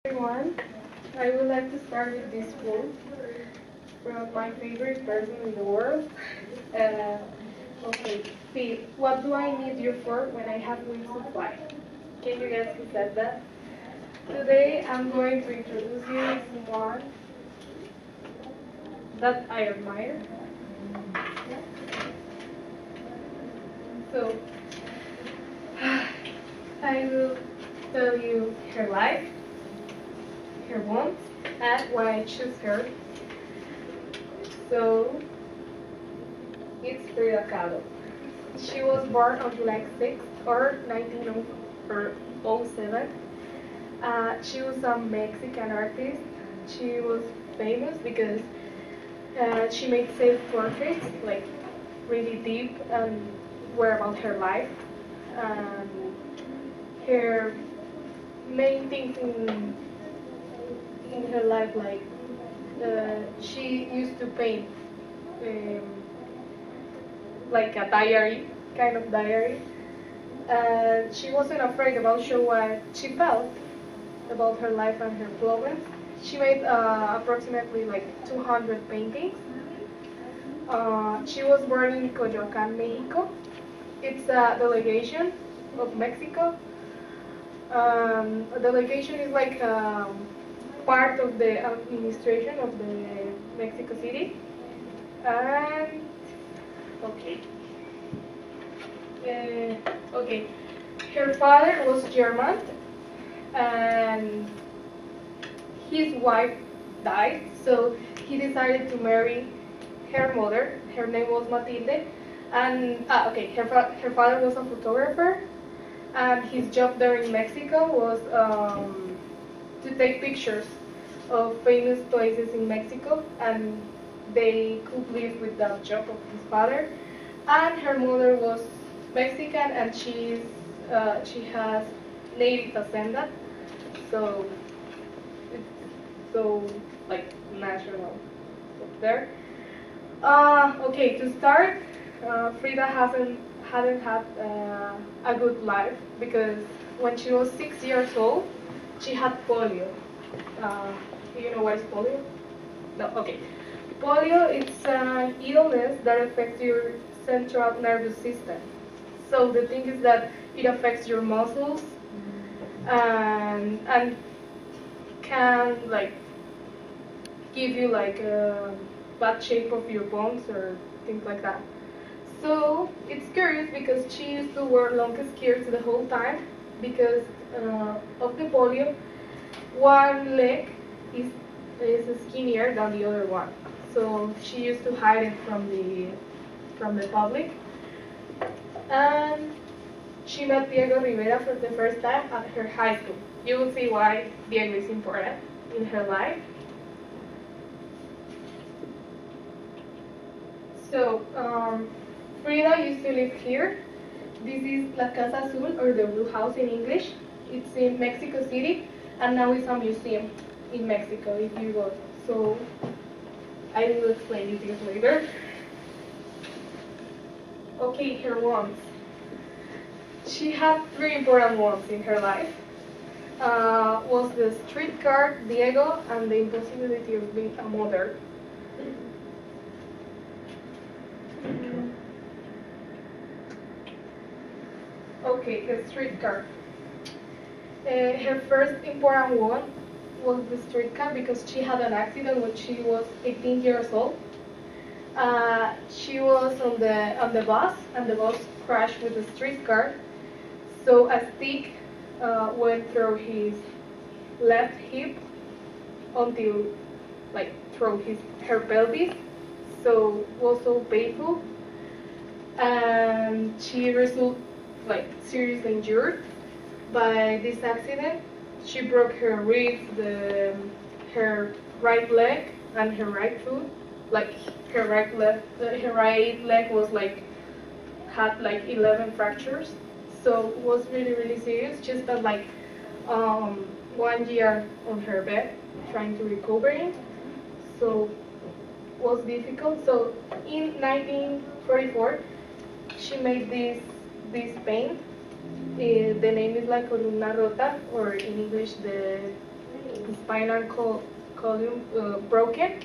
Everyone, I would like to start with this quote from my favorite person in the world. Uh, okay, Phil, what do I need you for when I have wings to fly? Can you guess who said that? Today I'm going to introduce you to someone that I admire. So, I will tell you her life, her wants, and why I choose her. So, it's Frida Kahlo. She was born on July 6th or 1907. She was a Mexican artist. She was famous because she made self-portraits, like really deep and were about her life. Um, Her main things in her life, like she used to paint um, like a diary, kind of diary. And she wasn't afraid about show what she felt about her life and her problems. She made approximately like 200 paintings. She was born in Coyoacán, Mexico. It's a delegation of Mexico. A delegation is like part of the administration of the Mexico City. And okay. Okay. Her father was German, and his wife died, so he decided to marry her mother. Her name was Matilde, and okay, her father was a photographer, and his job there in Mexico was to take pictures of famous places in Mexico, and they could live with that job of his father. And her mother was Mexican, and she has native descendant, so it's so like national up there. Okay, to start, Frida hadn't had a good life because when she was 6 years old, she had polio. Do you know what is polio? No. Okay. Polio is an illness that affects your central nervous system. So the thing is that it affects your muscles and can like give you like a bad shape of your bones or things like that. So it's curious because she used to wear long skirts the whole time because of the polio. One leg is skinnier than the other one, so she used to hide it from the public. And she met Diego Rivera for the first time at her high school. You will see why Diego is important in her life. So, Frida used to live here. This is La Casa Azul, or the Blue House in English. It's in Mexico City, and now it's a museum in Mexico if you go. So, I will explain you this later. Okay, her wants. She had three important wants in her life. Was the streetcar, Diego, and the impossibility of being a mother. Okay, the streetcar. Her first important one was the streetcar because she had an accident when she was 18 years old. She was on the bus, and the bus crashed with the streetcar. So a stick went through his left hip until like through her pelvis. So was so painful, and she resulted like seriously injured by this accident. She broke her ribs, her right leg, and her right foot. Like her right leg was like had like 11 fractures. So it was really serious. Just that like 1 year on her bed trying to recover it. So was difficult. So in 1944, she made this paint. The name is La Columna Rota, or in English, the spinal column broken.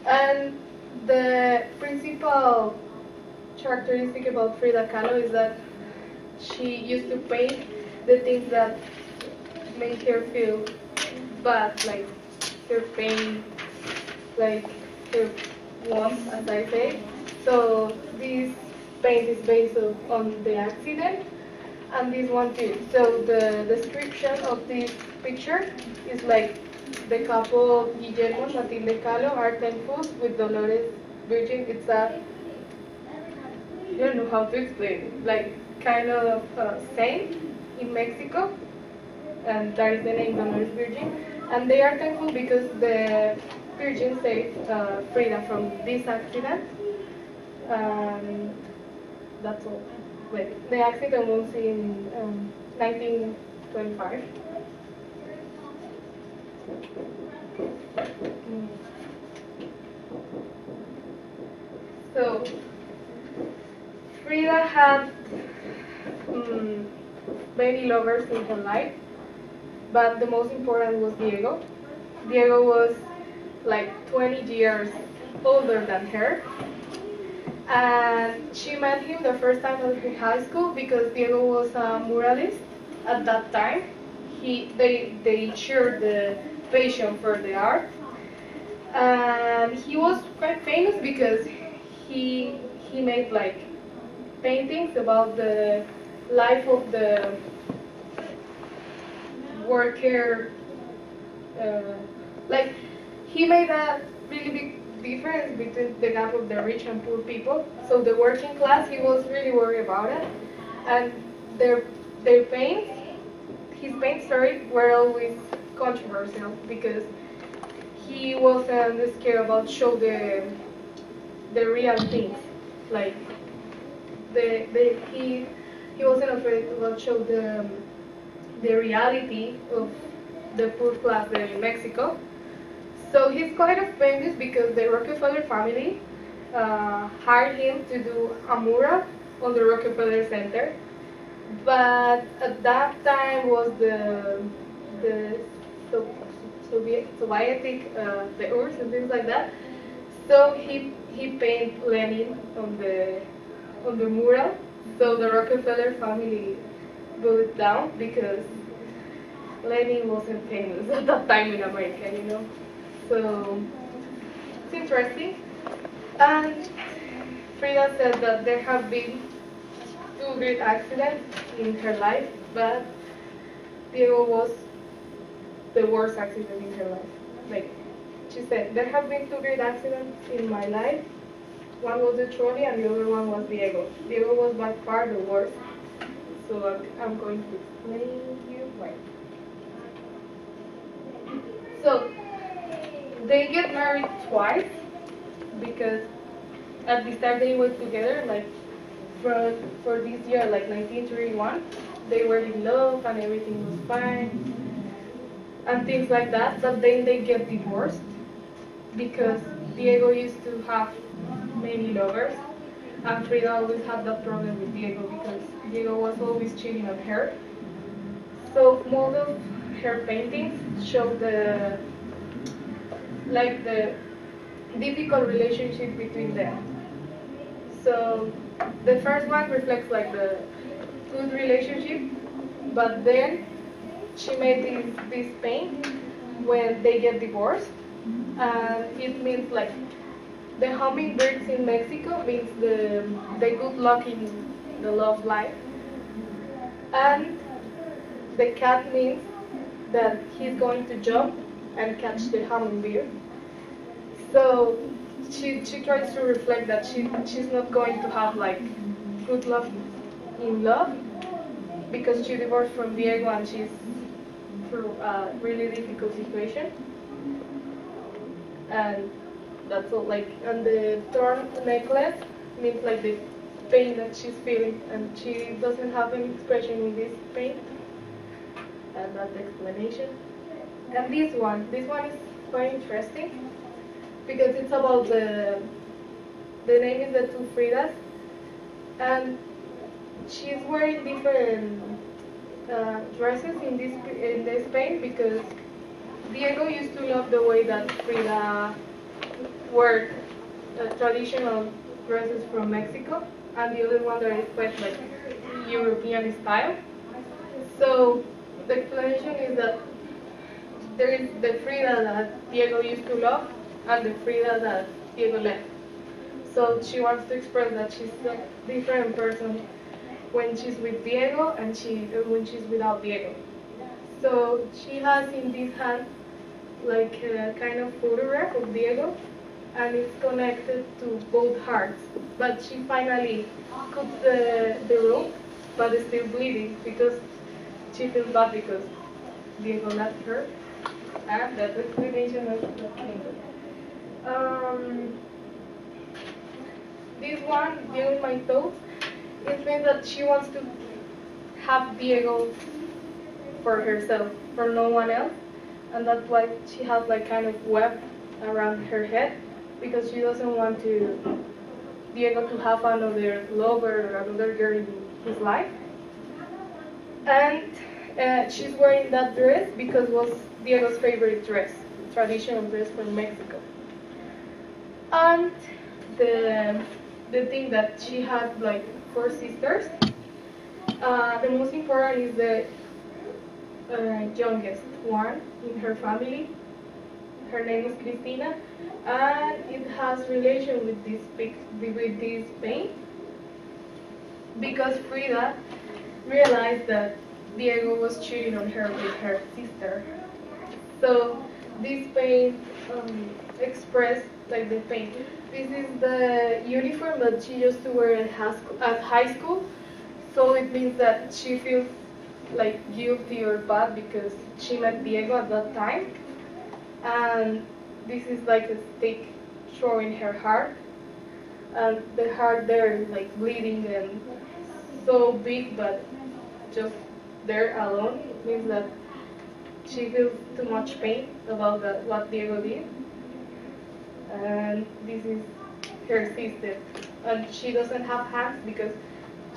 And the principal characteristic about Frida Kahlo is that she used to paint the things that make her feel bad, like her pain, like her warmth, as I say. So this paint is based on the accident, and this one too. So the description of this picture is like the couple Guillermo Matilde Kahlo are thankful with Dolores Virgin. It's a, I don't know how to explain it, like kind of saint in Mexico, and that is the name Dolores Virgin. And they are thankful because the Virgin saved Frida from this accident. That's all. Wait, the accident was in 1925. So, Frida had many lovers in her life, but the most important was Diego. Diego was like 20 years older than her, and she met him the first time in high school because Diego was a muralist at that time. They shared the passion for the art, and he was quite famous because he made like paintings about the life of the worker. Like he made a really big difference between the gap of the rich and poor people. So the working class, he was really worried about it, and their paints, his paints, sorry, were always controversial because he wasn't scared about show the real things, like he wasn't afraid about show the reality of the poor class there in Mexico. So he's quite famous because the Rockefeller family hired him to do a mural on the Rockefeller Center. But at that time was the Sovietic the URSS and things like that. So he painted Lenin on the mural. So the Rockefeller family voted down because Lenin wasn't famous at that time in America, you know. So it's interesting. And Frida said that there have been two great accidents in her life, but Diego was the worst accident in her life. Like she said, there have been two great accidents in my life. One was the trolley and the other one was Diego. Diego was by far the worst. So I'm going to explain you why. So they get married twice because at the start they were together, like for this year, like 1931, they were in love and everything was fine and things like that. But then they get divorced because Diego used to have many lovers, and Frida always had that problem with Diego because Diego was always cheating on her. So most of her paintings show the difficult relationship between them. So the first one reflects like the good relationship, but then she made this paint when they get divorced, and it means like the hummingbirds in Mexico means the good luck in the love life, and the cat means that he's going to jump and catch the hummingbird. So she tries to reflect that she's not going to have like good luck in love because she divorced from Diego and she's through a really difficult situation. And that's all. Like, and the thorn necklace means like the pain that she's feeling, and she doesn't have any expression in this pain. And that's the explanation. And this one is quite interesting because it's about the name is the two Fridas, and she's wearing different dresses in this paint because Diego used to love the way that Frida wore traditional dresses from Mexico, and the other one that is quite like European style. So the explanation is that there is the Frida that Diego used to love and the Frida that Diego left. So she wants to express that she's a different person when she's with Diego and when she's without Diego. So she has in this hand like a kind of photograph of Diego, and it's connected to both hearts. But she finally cuts the rope, but it's still bleeding because she feels bad because Diego left her. And that's the explanation of the kingdom. This one, Diego in my thoughts, it means that she wants to have Diego for herself, for no one else, and that's why she has like kind of web around her head, because she doesn't want Diego to have another lover or another girl in his life. And she's wearing that dress because it was Diego's favorite dress, traditional dress from Mexico. And the thing that she had like 4 sisters. The most important is the youngest one in her family. Her name is Cristina, and it has relation with this pain because Frida realized that Diego was cheating on her with her sister. So this pain expressed like the pain. This is the uniform that she used to wear at high school. So it means that she feels like guilty or bad because she met Diego at that time. And this is like a stick showing her heart. And the heart there like bleeding and so big, but just there alone means that she feels too much pain about what Diego did. And this is her sister. And she doesn't have hands because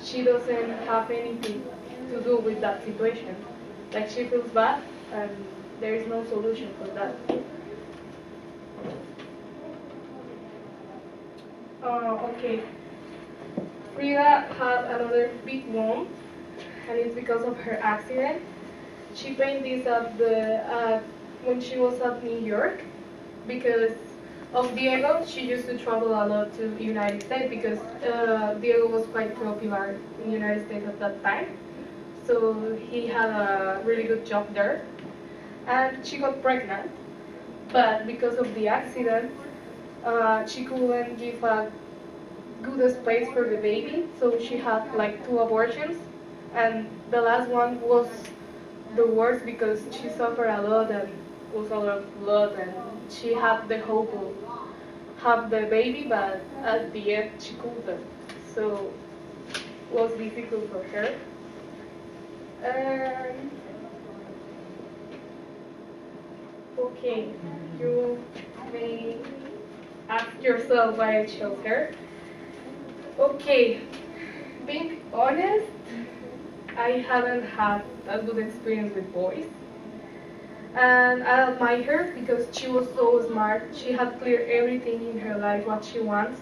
she doesn't have anything to do with that situation. Like she feels bad and there is no solution for that. Okay. Frida had another big wound, and it's because of her accident. She painted this when she was at New York because of Diego. She used to travel a lot to the United States because Diego was quite popular in the United States at that time. So he had a really good job there. And she got pregnant, but because of the accident, she couldn't give a good space for the baby, so she had like 2 abortions, and the last one was the worst because she suffered a lot and was a lot of blood, and she had the hope of have the baby, but at the end she couldn't, so it was difficult for her. Okay, you may ask yourself why I chose her. Okay, being honest, I haven't had a good experience with boys. And I admire her because she was so smart. She had clear everything in her life, what she wants,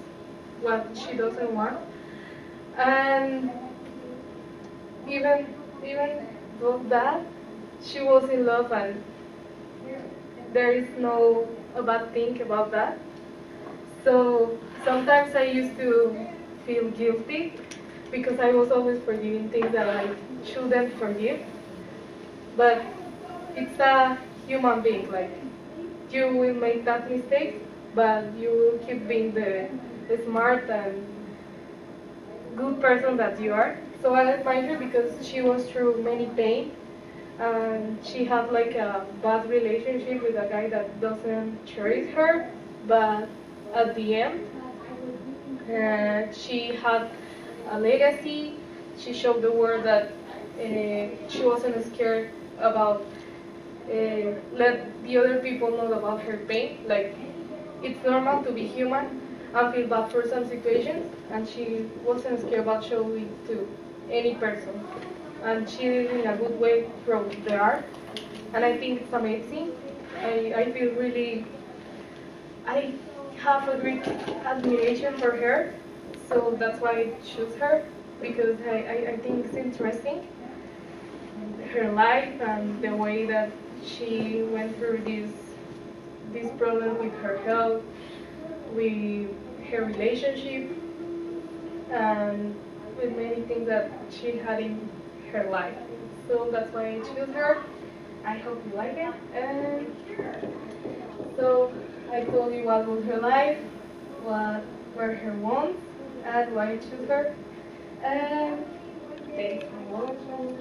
what she doesn't want. And even though that, she was in love, and there is no a bad thing about that. So sometimes I used to feel guilty because I was always forgiving things that I shouldn't forgive. But it's a human being, like you will make that mistake, but you will keep being the smart and good person that you are. So I admire her because she was through many pain, and she had like a bad relationship with a guy that doesn't cherish her, but at the end she had a legacy. She showed the world that she wasn't scared about let the other people know about her pain. Like it's normal to be human and feel bad for some situations, and she wasn't scared about showing it to any person. And she did it in a good way through the art, and I think it's amazing. I feel really, I have a great admiration for her, so that's why I choose her, because I think it's interesting, her life and the way that she went through this problem with her health, with her relationship, and with many things that she had in her life. So that's why I choose her. I hope you like it. And so I told you what was her life, what were her wants, and why I choose her. And thanks for watching.